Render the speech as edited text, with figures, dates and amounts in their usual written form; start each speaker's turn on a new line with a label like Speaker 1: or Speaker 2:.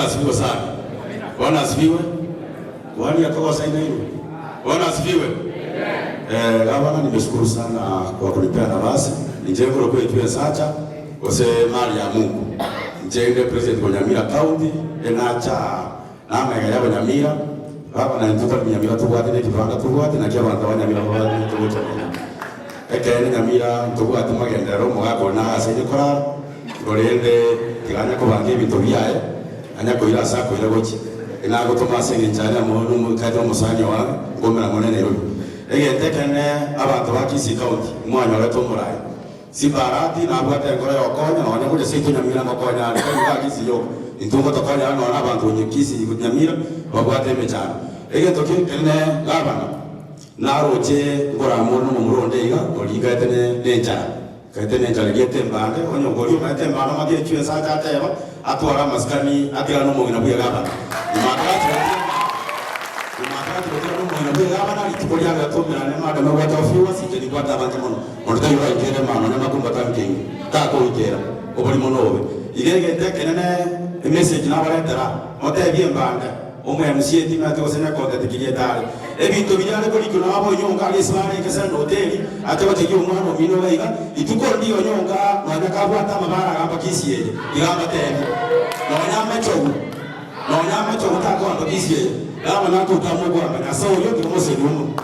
Speaker 1: Asifiwe sana. Bwana asifiwe. Bwana atoka saina hilo. Bwana asifiwe. Gavana, nimeshukuru sana kwa kunipea nafasi. Nijengwe kwa itwe sacha ose mali ya Mungu. Njenge president wa Nyamira County enacha na mega ya Nyamira. Baba na ntuka Nyamira tugwate ne kibanga tugwate na kyabanga wa Nyamira baba tugocha. Ekene Nyamira tugwate magendero mugako na asenye kora. Gorende tiganya kubange ibintu byaye. Anyako ila sako ila gochi ina gutuma sengi cyane mu kaje umusanyo wa ngomera monene yo egentekene abantu bakisi county mwanya wa tomurayi sibarati na bwate ngora yokonya na kuje situ Nyamira ngokonya ari bakisi yo intungo tokonya no abantu nyikisi Nyamira babwate mechana egentokene gabana naroje ngora muntu mu muronde iga oliga etene nenja kaitene njale getembande onyo ngori ma tembana magie chwe sa cha teba atwara maskani atira no mugina buya gaba imakati no mugina buya gaba na litukolia ga tomera ne ma dama wata fiwa sije ni kwata banje mono onta yura ikere mama ne makumba tanking ta ko ikera obali mono obe igege tekene message na baletera ote biembanga omwe msieti na tosenya konta tikiyetale ebintu bijale ko likuna abo nyonga lesibane kesa hoteli ataba tegiye umwana omino baiga ituko ndiyo nyonga mwana kabwata mabara gamba kisiye igamba tena no nyama chogo tako amba kisiye gamba nato tamugwa na sawo yo kimose numu